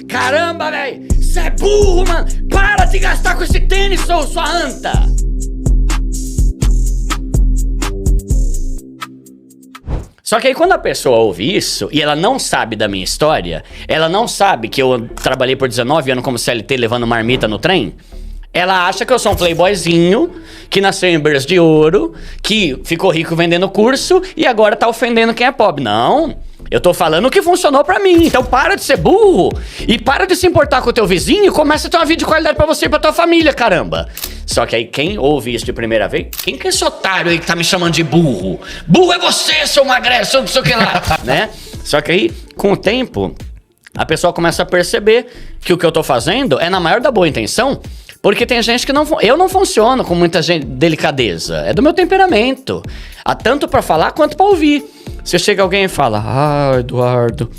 Caramba, velho! Você é burro, mano! Para de gastar com esse tênis, sua anta! Só que aí quando a pessoa ouve isso, e ela não sabe da minha história, ela não sabe que eu trabalhei por 19 anos como CLT levando marmita no trem, ela acha que eu sou um playboyzinho, que nasceu em berço de ouro, que ficou rico vendendo curso e agora tá ofendendo quem é pobre. Não, eu tô falando o que funcionou pra mim, então para de ser burro e para de se importar com o teu vizinho e começa a ter uma vida de qualidade pra você e pra tua família, caramba. Só que aí quem ouve isso de primeira vez, quem que é esse otário aí que tá me chamando de burro? Burro é você, seu magrelo, seu não sei o que lá, né? Só que aí, com o tempo, a pessoa começa a perceber que o que eu tô fazendo é na maior da boa intenção, porque tem gente que eu não funciono com muita delicadeza, é do meu temperamento. Há tanto pra falar quanto pra ouvir. Se chega alguém e fala, Eduardo,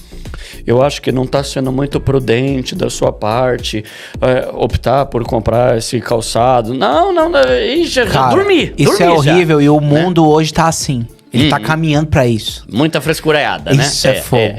eu acho que não tá sendo muito prudente da sua parte optar por comprar esse calçado. Não, já dormi. Isso é horrível, e o mundo hoje tá assim. Ele tá caminhando pra isso. Muita frescuraiada, né? Isso é fogo.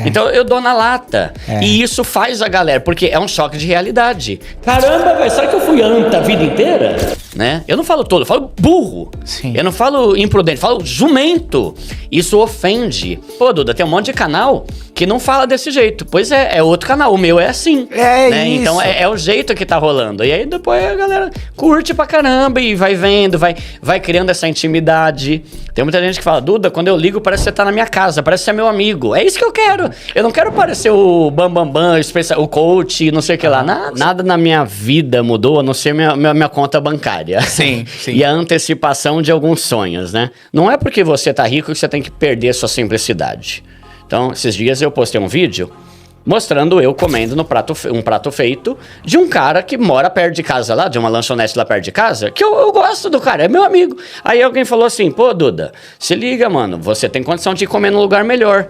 Então eu dou na lata. E isso faz a galera, porque é um choque de realidade. Caramba, velho, será que eu fui anta a vida inteira? Né? Eu não falo todo, eu falo burro. Sim. Eu não falo imprudente, eu falo jumento. Isso ofende. Pô, Duda, tem um monte de canal que não fala desse jeito. Pois é outro canal. O meu é assim. Né? Isso. Então é o jeito que tá rolando. E aí depois a galera curte pra caramba e vai vendo, vai criando essa intimidade. Tem muita gente que fala, Duda, quando eu ligo parece que você tá na minha casa, parece que você é meu amigo. É isso que eu quero. Eu não quero parecer o bambambam, o coach, não sei o que lá. Nada na minha vida mudou, a não ser minha conta bancária. Sim. E a antecipação de alguns sonhos, né? Não é porque você tá rico que você tem que perder a sua simplicidade. Então, esses dias eu postei um vídeo mostrando eu comendo um prato feito de um cara que mora perto de casa lá, de uma lanchonete lá perto de casa, que eu gosto do cara, é meu amigo. Aí alguém falou assim, pô, Duda, se liga, mano, você tem condição de comer num lugar melhor.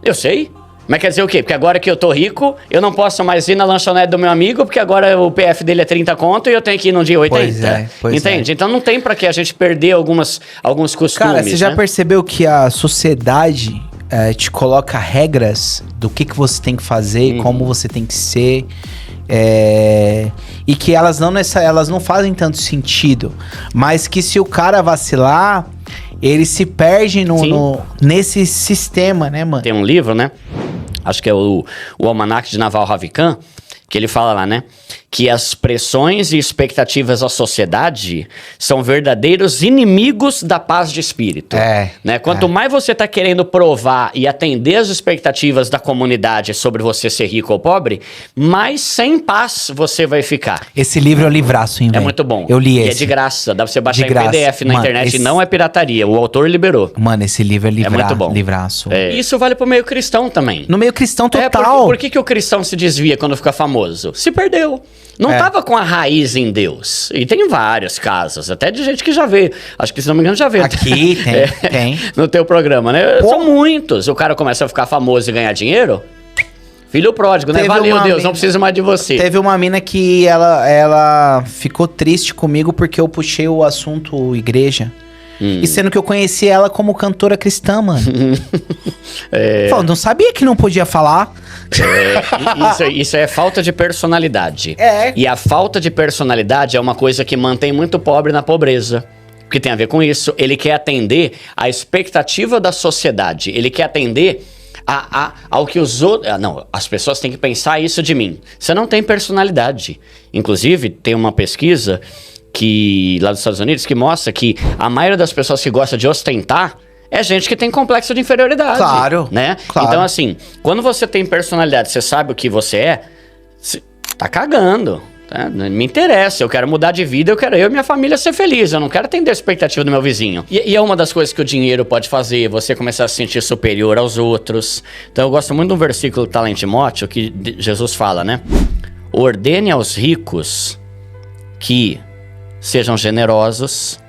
Eu sei. Mas quer dizer o quê? Porque agora que eu tô rico, eu não posso mais ir na lanchonete do meu amigo, porque agora o PF dele é 30 conto e eu tenho que ir no dia 80. Pois Entende? Então não tem pra que a gente perder alguns costumes, Cara, você já né? percebeu que a sociedade te coloca regras do que você tem que fazer, como você tem que ser, e que elas não fazem tanto sentido, mas que se o cara vacilar, ele se perde nesse sistema, né, mano? Tem um livro, né? Acho que é o Almanaque de Naval Ravikant, que ele fala lá, né? Que as pressões e expectativas da sociedade são verdadeiros inimigos da paz de espírito. Né? Quanto mais você tá querendo provar e atender as expectativas da comunidade sobre você ser rico ou pobre, mais sem paz você vai ficar. Esse livro é um livraço, hein, É velho? muito bom. Eu li esse. E é de graça, dá pra você baixar De graça. em PDF na Mano, internet, não é pirataria, o autor liberou. Mano, esse livro é muito bom. livraço. Isso vale pro meio cristão também. No meio cristão total. Por que o cristão se desvia quando fica famoso? Se perdeu. Não tava com a raiz em Deus. E tem vários casos, até de gente que já veio. Acho que, se não me engano, já veio. Aqui tem. No teu programa, né? São muitos. O cara começa a ficar famoso e ganhar dinheiro. Filho pródigo, né? Valeu, Deus, não preciso mais de você. Teve uma mina que ela ficou triste comigo porque eu puxei o assunto igreja. E sendo que eu conheci ela como cantora cristã, mano. Pô, não sabia que não podia falar. Isso é falta de personalidade. E a falta de personalidade é uma coisa que mantém muito pobre na pobreza. O que tem a ver com isso? Ele quer atender à expectativa da sociedade. Ele quer atender ao que os outros... Não, as pessoas têm que pensar isso de mim. Você não tem personalidade. Inclusive, tem uma pesquisa lá dos Estados Unidos que mostra que a maioria das pessoas que gosta de ostentar é gente que tem complexo de inferioridade. Claro, né? claro. Então, assim, quando você tem personalidade, você sabe o que você tá cagando. Tá? Não me interessa, eu quero mudar de vida, eu quero eu e minha família ser feliz, eu não quero atender a expectativa do meu vizinho. E é uma das coisas que o dinheiro pode fazer, você começar a se sentir superior aos outros. Então eu gosto muito de um versículo que tá lá em Timóteo, que Jesus fala, né? Ordene aos ricos que sejam generosos,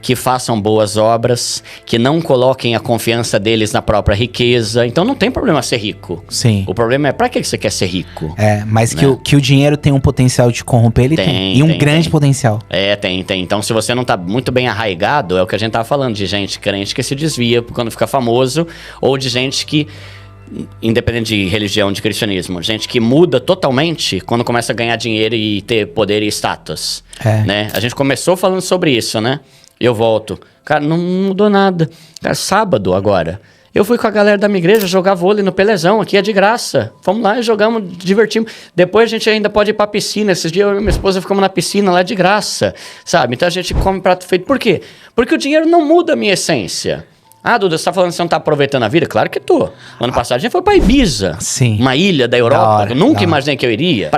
que façam boas obras, que não coloquem a confiança deles na própria riqueza. Então não tem problema ser rico. Sim. O problema é, pra que você quer ser rico? Mas né? que o dinheiro tem um potencial de corromper, ele tem. E um grande potencial. Tem. Então se você não tá muito bem arraigado, é o que a gente tava falando, de gente crente que se desvia quando fica famoso, ou de gente que independente de religião, de cristianismo, gente que muda totalmente quando começa a ganhar dinheiro e ter poder e status, né? A gente começou falando sobre isso, né? Eu volto. Cara, não mudou nada. Cara, sábado agora, eu fui com a galera da minha igreja jogar vôlei no Pelezão, aqui é de graça. Vamos lá, jogamos, divertimos. Depois a gente ainda pode ir pra piscina. Esses dias eu e minha esposa ficamos na piscina lá de graça, sabe? Então a gente come prato feito. Por quê? Porque o dinheiro não muda a minha essência. Ah, Duda, você tá falando que você não tá aproveitando a vida? Claro que tô. Ano passado a gente foi pra Ibiza. Sim. Uma ilha da Europa. Eu nunca imaginei que eu iria.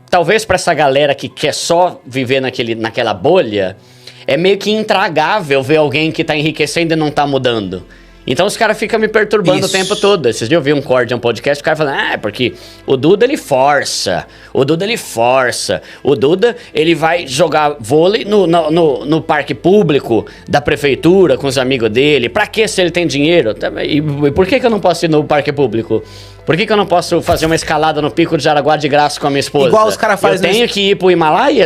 Talvez pra essa galera que quer só viver naquela bolha, é meio que intragável ver alguém que tá enriquecendo e não tá mudando. Então os caras ficam me perturbando o tempo todo. Esses dias eu vi um corte de um podcast, o cara falando, porque o Duda ele força. O Duda ele vai jogar vôlei no parque público da prefeitura com os amigos dele. Pra que se ele tem dinheiro? E por que eu não posso ir no parque público? Por que eu não posso fazer uma escalada no Pico de Jaraguá de graça com a minha esposa? Igual os caras fazem... Eu tenho que ir pro Himalaia?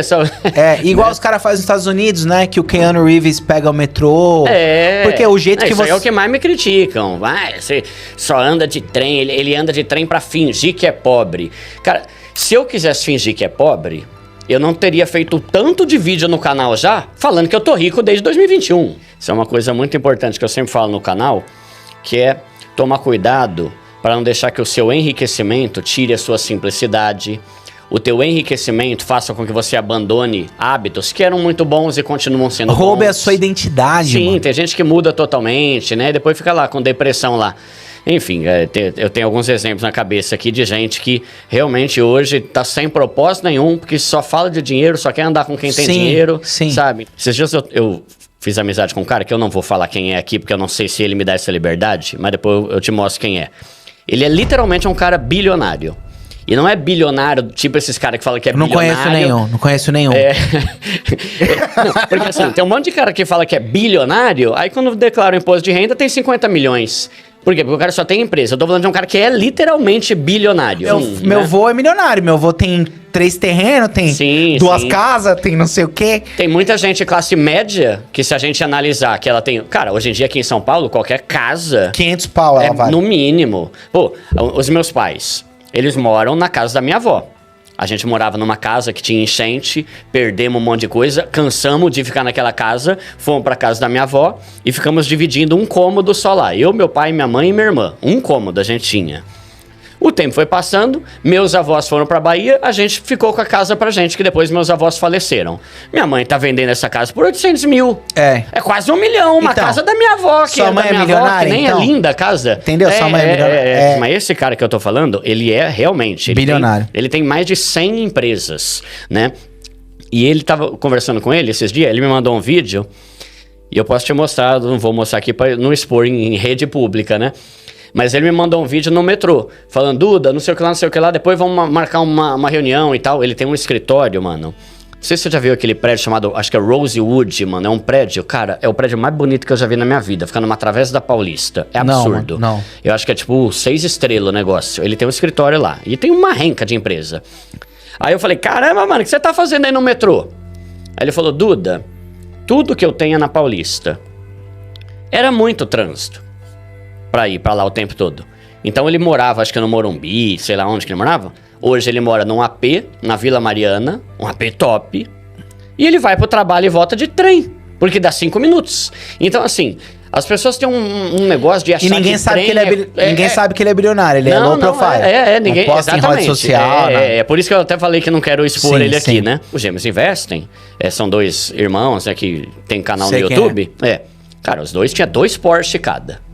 Igual os caras fazem nos Estados Unidos, né? Que o Keanu Reeves pega o metrô. Porque o jeito que você... Isso é o que mais me criticam. Você só anda de trem, ele anda de trem pra fingir que é pobre. Cara, se eu quisesse fingir que é pobre, eu não teria feito tanto de vídeo no canal já, falando que eu tô rico desde 2021. Isso é uma coisa muito importante que eu sempre falo no canal, que é tomar cuidado para não deixar que o seu enriquecimento tire a sua simplicidade. O teu enriquecimento faça com que você abandone hábitos que eram muito bons e continuam sendo bons. Roube a sua identidade, Sim, mano. Tem gente que muda totalmente, né? Depois fica lá com depressão lá. Enfim, eu tenho alguns exemplos na cabeça aqui de gente que realmente hoje tá sem propósito nenhum, porque só fala de dinheiro, só quer andar com quem tem dinheiro, sabe? Esses dias eu fiz amizade com um cara que eu não vou falar quem é aqui, porque eu não sei se ele me dá essa liberdade, mas depois eu te mostro quem é. Ele é literalmente um cara bilionário. E não é bilionário, tipo esses caras que falam que é bilionário. Não conheço nenhum. Não, porque assim, tem um monte de cara que fala que é bilionário, aí quando declara o imposto de renda tem 50 milhões. Por quê? Porque o cara só tem empresa. Eu tô falando de um cara que é literalmente bilionário. Meu avô é milionário. Meu avô tem 3 terrenos, tem 2 casas, tem não sei o quê. Tem muita gente classe média que, se a gente analisar que ela tem... Cara, hoje em dia aqui em São Paulo, qualquer casa... 500 pau ela vale. No mínimo. Pô, os meus pais, eles moram na casa da minha avó. A gente morava numa casa que tinha enchente, perdemos um monte de coisa, cansamos de ficar naquela casa, fomos pra casa da minha avó e ficamos dividindo um cômodo só lá. Eu, meu pai, minha mãe e minha irmã. Um cômodo a gente tinha. O tempo foi passando, meus avós foram pra Bahia, a gente ficou com a casa pra gente, que depois meus avós faleceram. Minha mãe tá vendendo essa casa por 800 mil. É quase 1 milhão, uma casa da minha avó, que é da minha avó, que nem é linda a casa. Entendeu? Sua mãe é milionária. Mas esse cara que eu tô falando, ele é realmente... Bilionário. Ele tem mais de 100 empresas, né? E ele tava conversando com ele esses dias, ele me mandou um vídeo, e eu posso te mostrar, não vou mostrar aqui pra não expor em rede pública, né? Mas ele me mandou um vídeo no metrô, falando, Duda, não sei o que lá, depois vamos marcar uma reunião e tal. Ele tem um escritório, mano. Não sei se você já viu aquele prédio chamado, acho que é Rosewood, mano. É um prédio, cara, é o prédio mais bonito que eu já vi na minha vida. Fica numa Travessa da Paulista. É absurdo. Não. Eu acho que é tipo 6 estrelas o negócio. Ele tem um escritório lá. E tem uma renca de empresa. Aí eu falei, caramba, mano, o que você tá fazendo aí no metrô? Aí ele falou, Duda, tudo que eu tenho é na Paulista. Era muito trânsito pra ir pra lá o tempo todo. Então ele morava, acho que no Morumbi, sei lá onde que ele morava. Hoje ele mora num AP, na Vila Mariana, um AP top. E ele vai pro trabalho e volta de trem, porque dá 5 minutos. Então assim, as pessoas têm um negócio de achar que ninguém sabe que ninguém sabe que ele é bilionário, ele é low profile. Ninguém posta em rede social. É por isso que eu até falei que não quero expor ele aqui, né? Os gêmeos investem, são 2 irmãos, né, que tem canal no YouTube. Cara, os 2 tinham 2 Porsche cada.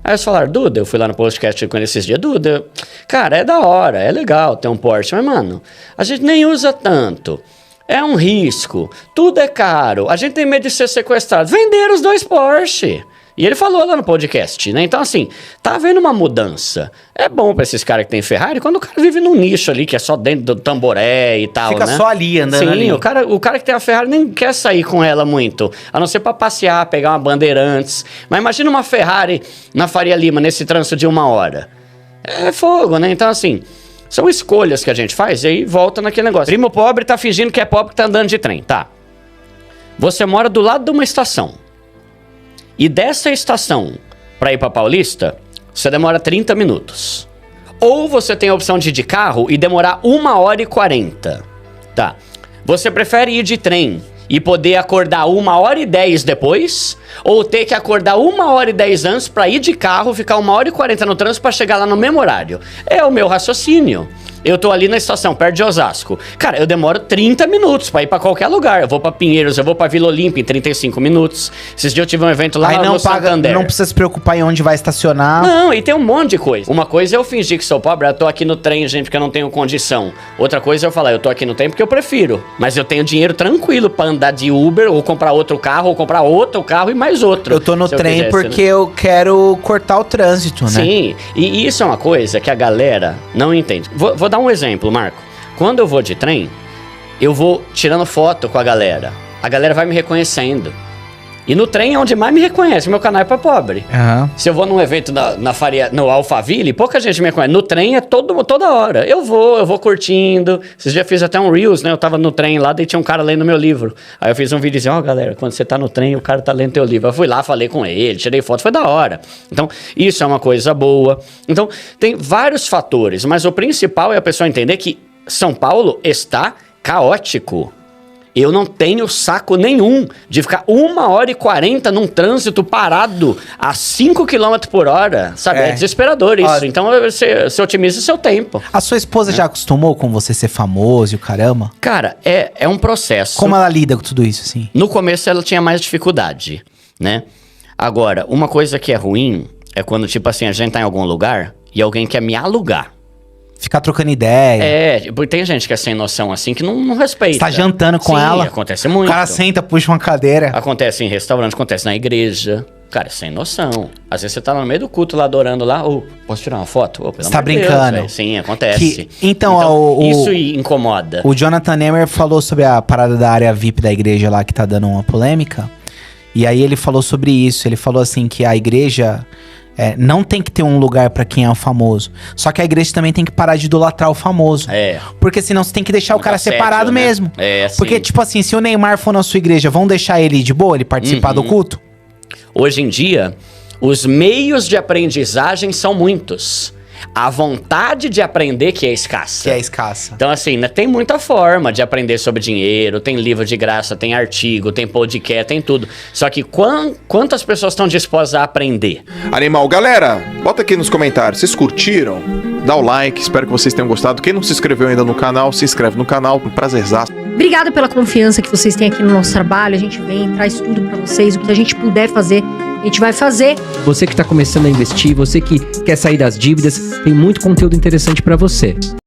Aí eles falaram, Duda, eu fui lá no podcast com ele esses dias, Duda, cara, é da hora, é legal ter um Porsche, mas, mano, a gente nem usa tanto, é um risco, tudo é caro, a gente tem medo de ser sequestrado, venderam os 2 Porsche. E ele falou lá no podcast, né? Então, assim, tá havendo uma mudança. É bom pra esses caras que tem Ferrari, quando o cara vive num nicho ali, que é só dentro do tamboré e tal, fica né? só ali, andando ali. Sim, o cara que tem a Ferrari nem quer sair com ela muito, a não ser pra passear, pegar uma Bandeirantes. Mas imagina uma Ferrari na Faria Lima, nesse trânsito de 1 hora. É fogo, né? Então, assim, são escolhas que a gente faz e aí volta naquele negócio. Primo pobre tá fingindo que é pobre, que tá andando de trem, tá? Você mora do lado de uma estação. E dessa estação pra ir pra Paulista, você demora 30 minutos. Ou você tem a opção de ir de carro e demorar 1h40. Tá. Você prefere ir de trem e poder acordar 1h10 depois? Ou ter que acordar 1h10 antes pra ir de carro, ficar 1h40 no trânsito pra chegar lá no mesmo horário? É o meu raciocínio. Eu tô ali na estação, perto de Osasco. Cara, eu demoro 30 minutos pra ir pra qualquer lugar. Eu vou pra Pinheiros, eu vou pra Vila Olímpia em 35 minutos. Esses dias eu tive um evento lá no Santander. Não precisa se preocupar em onde vai estacionar. Não, e tem um monte de coisa. Uma coisa é eu fingir que sou pobre, eu tô aqui no trem, gente, porque eu não tenho condição. Outra coisa é eu falar, eu tô aqui no trem porque eu prefiro. Mas eu tenho dinheiro tranquilo pra andar de Uber, ou comprar outro carro, ou comprar outro carro e mais outro. Eu tô no trem porque eu quero cortar o trânsito, né? Sim, e isso é uma coisa que a galera não entende. Vou dar um exemplo, Marco. Quando eu vou de trem, eu vou tirando foto com a galera. A galera vai me reconhecendo. E no trem é onde mais me reconhece, meu canal é pra pobre. Uhum. Se eu vou num evento no Alphaville, pouca gente me reconhece. No trem é toda hora. Eu vou curtindo. Esses dias eu fiz até um Reels, né? Eu tava no trem lá, daí tinha um cara lendo meu livro. Aí eu fiz um vídeo dizendo, galera, quando você tá no trem, o cara tá lendo teu livro. Eu fui lá, falei com ele, tirei foto, foi da hora. Então, isso é uma coisa boa. Então, tem vários fatores, mas o principal é a pessoa entender que São Paulo está caótico. Eu não tenho saco nenhum de ficar 1h40 num trânsito parado a 5 km por hora, sabe? É desesperador isso. Ó, então você otimiza o seu tempo. A sua esposa já acostumou com você ser famoso e o caramba? Cara, é um processo. Como ela lida com tudo isso, assim? No começo ela tinha mais dificuldade, né? Agora, uma coisa que é ruim é quando, tipo assim, a gente tá em algum lugar e alguém quer me alugar. Ficar trocando ideia. Porque tem gente que é sem noção assim, que não respeita. Você tá jantando com ela. Acontece muito. O cara senta, puxa uma cadeira. Acontece em restaurante, acontece na igreja. Cara, sem noção. Às vezes você tá no meio do culto lá, adorando lá. Posso tirar uma foto? Você tá brincando. Deus, sim, acontece. Então isso incomoda. O Jonathan Nemer falou sobre a parada da área VIP da igreja lá, que tá dando uma polêmica. E aí ele falou sobre isso. Ele falou assim que a igreja... não tem que ter um lugar pra quem é o famoso. Só que a igreja também tem que parar de idolatrar o famoso. Porque senão você tem que deixar o cara separado mesmo. Porque, tipo assim, se o Neymar for na sua igreja, vão deixar ele de boa, ele participar do culto? Hoje em dia, os meios de aprendizagem são muitos. A vontade de aprender que é escassa. Então, assim, né, tem muita forma de aprender sobre dinheiro, tem livro de graça, tem artigo, tem podcast, tem tudo. Só que quantas pessoas estão dispostas a aprender? Animal, galera, bota aqui nos comentários, vocês curtiram? Dá o like, espero que vocês tenham gostado. Quem não se inscreveu ainda no canal, se inscreve no canal, um prazerzaço. Obrigada pela confiança que vocês têm aqui no nosso trabalho. A gente vem, traz tudo pra vocês, o que a gente puder fazer, a gente vai fazer. Você que tá começando a investir, você que quer sair das dívidas, tem muito conteúdo interessante pra você.